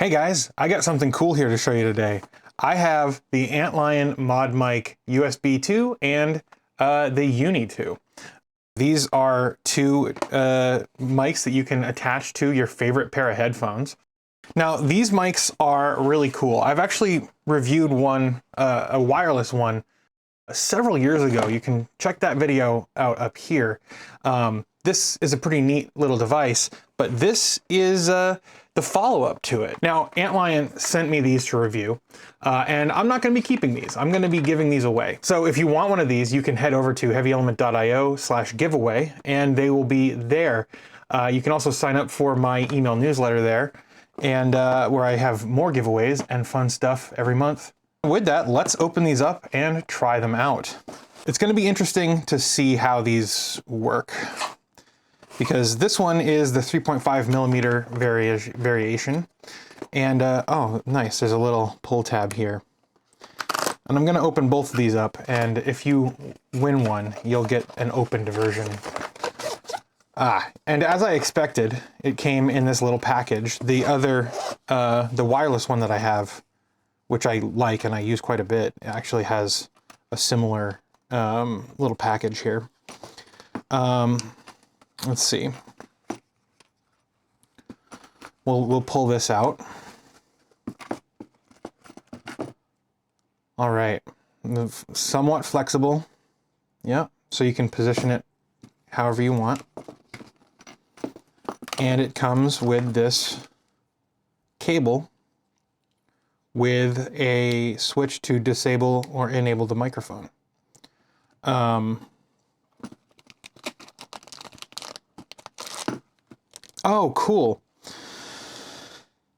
Hey guys, I got something cool here to show you today. I have the Antlion ModMic USB 2 and the Uni 2. These are two mics that you can attach to your favorite pair of headphones. Now, these mics are really cool. I've actually reviewed one, a wireless one, several years ago. You can check that video out up here. This is a pretty neat little device, but this is the follow-up to it. Now, Antlion sent me these to review, and I'm not going to be keeping these. I'm going to be giving these away. So if you want one of these, you can head over to heavyelement.io/giveaway, and they will be there. You can also sign up for my email newsletter there, and where I have more giveaways and fun stuff every month. With that, let's open these up and try them out. It's going to be interesting to see how these work, because this one is the 3.5 millimeter variation. And oh, nice, there's a little pull tab here. And I'm going to open both of these up, and if you win one, you'll get an opened version. And as I expected, it came in this little package. The other, the wireless one that I have, which I like and I use quite a bit, it actually has a similar little package here. Let's see. We'll pull this out. All right, somewhat flexible. Yeah, so you can position it however you want. And it comes with this cable with a switch to disable or enable the microphone. Oh, cool.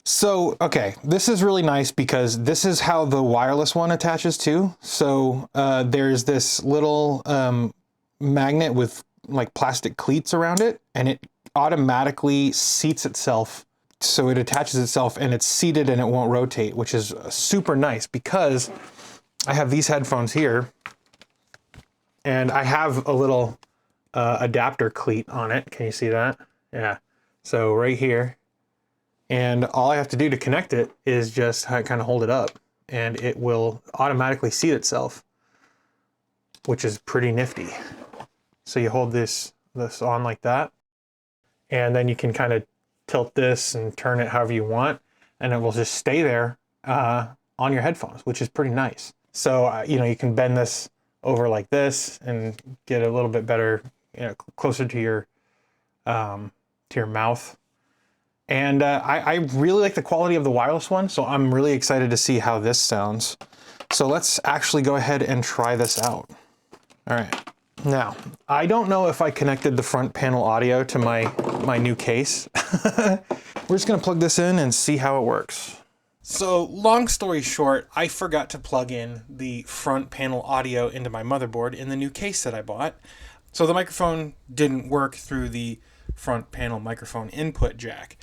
So, okay, this is really nice because this is how the wireless one attaches to. So there's this little magnet with like plastic cleats around it, and it automatically seats itself. So it attaches itself and it's seated and it won't rotate, which is super nice because I have these headphones here and I have a little adapter cleat on it. Can you see that? Yeah. So right here, and all I have to do to connect it is just kind of hold it up and it will automatically seat itself, which is pretty nifty. So you hold this on like that, and then you can kind of tilt this and turn it however you want, and it will just stay there on your headphones, which is pretty nice. So you know, you can bend this over like this and get a little bit better, you know, closer to your mouth. And I really like the quality of the wireless one, so I'm really excited to see how this sounds. So let's actually go ahead and try this out. All right. Now, I don't know if I connected the front panel audio to my new case. We're just gonna plug this in and see how it works. So long story short, I forgot to plug in the front panel audio into my motherboard in the new case that I bought. So the microphone didn't work through the front panel microphone input jack.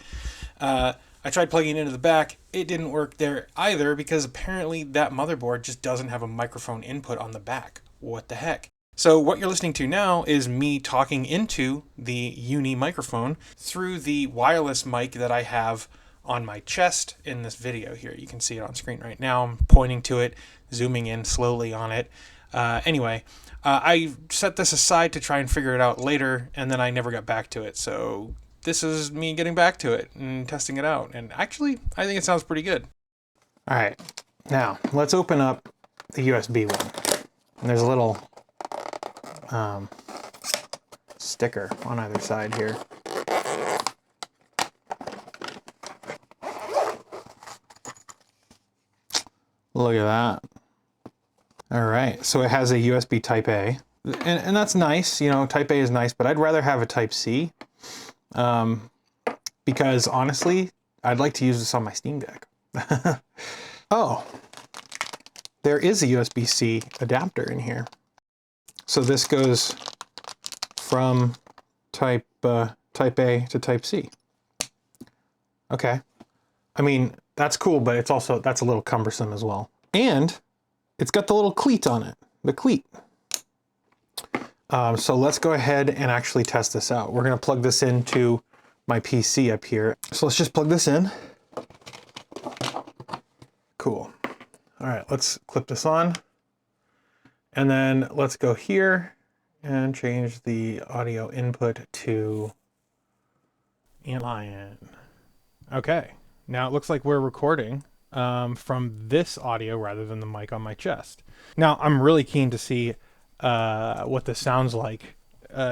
I tried plugging it into the back. It didn't work there either because apparently that motherboard just doesn't have a microphone input on the back. What the heck? So what you're listening to now is me talking into the Uni microphone through the wireless mic that I have on my chest in this video here. You can see it on screen right now. I'm pointing to it, zooming in slowly on it. Anyway, I set this aside to try and figure it out later, and then I never got back to it. So this is me getting back to it and testing it out. And actually, I think it sounds pretty good. All right, now let's open up the USB one. And there's a little sticker on either side here. Look at that. All right, so it has a USB Type A, and that's nice. You know, Type A is nice, but I'd rather have a Type C, because honestly, I'd like to use this on my Steam Deck. Oh, there is a USB-C adapter in here. So this goes from Type A to Type C. Okay. I mean, that's cool, but it's also, that's a little cumbersome as well. And it's got the little cleat on it, the cleat. So let's go ahead and actually test this out. We're gonna plug this into my PC up here. So let's just plug this in. Cool. All right, let's clip this on. And then let's go here and change the audio input to Antlion. Okay, now it looks like we're recording from this audio rather than the mic on my chest. Now I'm really keen to see what this sounds like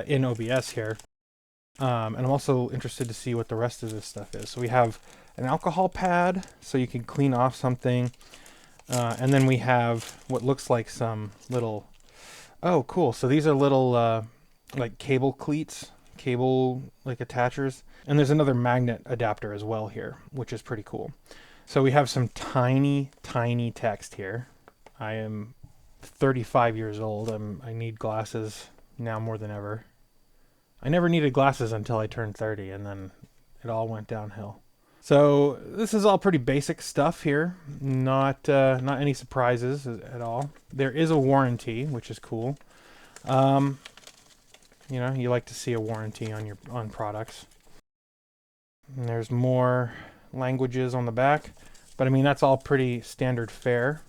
in OBS here. And I'm also interested to see what the rest of this stuff is. So we have an alcohol pad, so you can clean off something. And then we have what looks like some little, oh cool. So these are little like cable cleats, cable like attachers. And there's another magnet adapter as well here, which is pretty cool. So we have some tiny, tiny text here. I am 35 years old. I need glasses now more than ever. I never needed glasses until I turned 30, and then it all went downhill. So this is all pretty basic stuff here. Not any surprises at all. There is a warranty, which is cool. You know, you like to see a warranty on products. And there's more languages on the back, but I mean that's all pretty standard fare.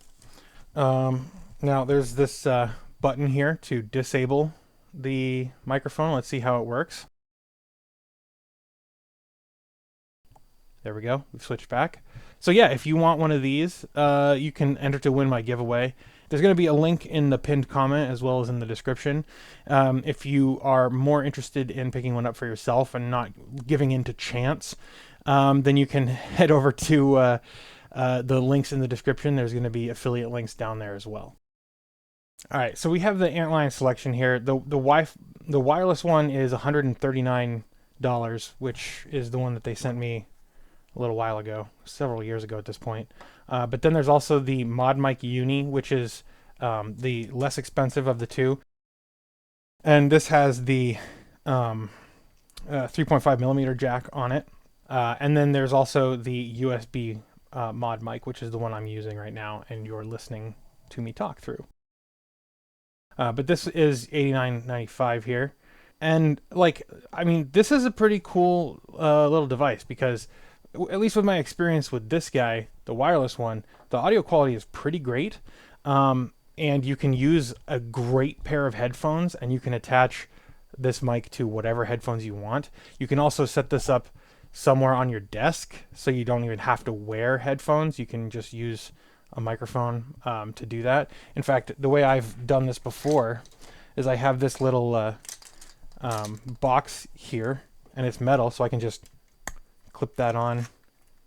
Now there's this button here to disable the microphone. Let's see how it works. There we go. We've switched back. So yeah, if you want one of these, you can enter to win my giveaway. There's going to be a link in the pinned comment as well as in the description. If you are more interested in picking one up for yourself and not giving in to chance, then you can head over to the links in the description. There's going to be affiliate links down there as well. All right, so we have the Antlion selection here. The wireless one is $139, which is the one that they sent me a little while ago, several years ago at this point. But then there's also the ModMic Uni, which is the less expensive of the two. And this has the 3.5 millimeter jack on it. And then there's also the USB mod mic, which is the one I'm using right now and you're listening to me talk through. But this is $89.95 here. And like, I mean, this is a pretty cool little device because at least with my experience with this guy, the wireless one, the audio quality is pretty great. And you can use a great pair of headphones and you can attach this mic to whatever headphones you want. You can also set this up somewhere on your desk so you don't even have to wear headphones. You can just use a microphone to do that. In fact, the way I've done this before is I have this little box here and it's metal, so I can just clip that on.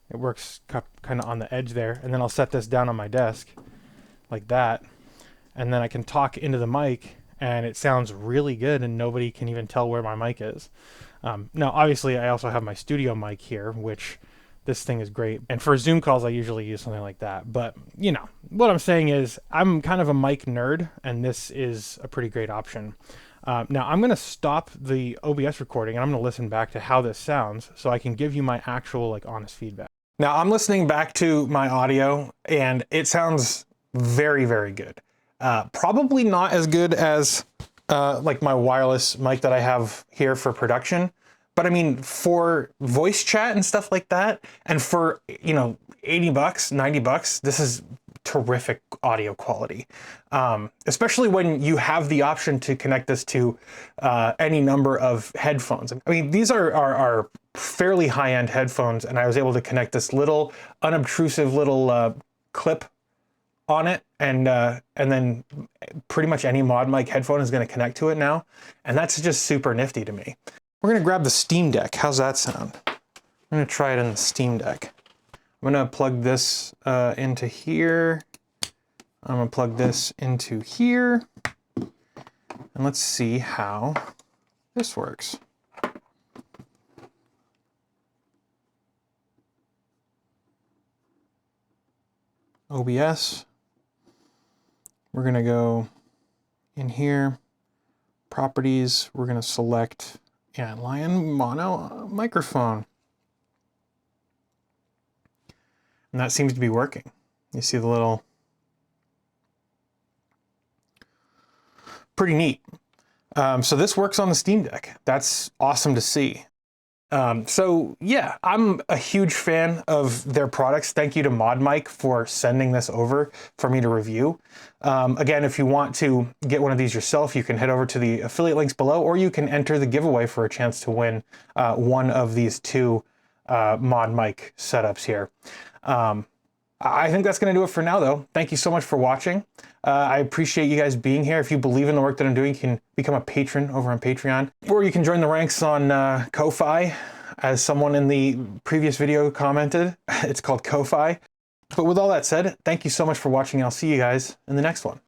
It works kind of on the edge there, and then I'll set this down on my desk like that, and then I can talk into the mic and it sounds really good and nobody can even tell where my mic is. Now obviously I also have my studio mic here, which this thing is great, and for Zoom calls I usually use something like that. But you know what I'm saying is I'm kind of a mic nerd and this is a pretty great option. Now I'm going to stop the OBS recording and I'm going to listen back to how this sounds so I can give you my actual like honest feedback. Now I'm listening back to my audio and it sounds very, very good. Probably not as good as like my wireless mic that I have here for production. But I mean, for voice chat and stuff like that, and for, you know, 80 bucks, 90 bucks, this is terrific audio quality. Especially when you have the option to connect this to any number of headphones. I mean, these are fairly high-end headphones, and I was able to connect this little unobtrusive little clip on it, and then pretty much any ModMic headphone is going to connect to it now, and that's just super nifty to me. We're going to grab the Steam Deck. How's that sound? I'm going to try it in the Steam Deck. I'm going to plug this into here. I'm going to plug this into here. And let's see how this works. OBS. We're going to go in here. Properties. We're going to select Antlion mono microphone. And that seems to be working. You see the little... Pretty neat. So this works on the Steam Deck. That's awesome to see. So yeah, I'm a huge fan of their products. Thank you to ModMic for sending this over for me to review. Again, if you want to get one of these yourself, you can head over to the affiliate links below, or you can enter the giveaway for a chance to win one of these two ModMic setups here. I think that's going to do it for now, though. Thank you so much for watching. I appreciate you guys being here. If you believe in the work that I'm doing, you can become a patron over on Patreon, or you can join the ranks on Ko-Fi, as someone in the previous video commented. It's called Ko-Fi. But with all that said, thank you so much for watching. I'll see you guys in the next one.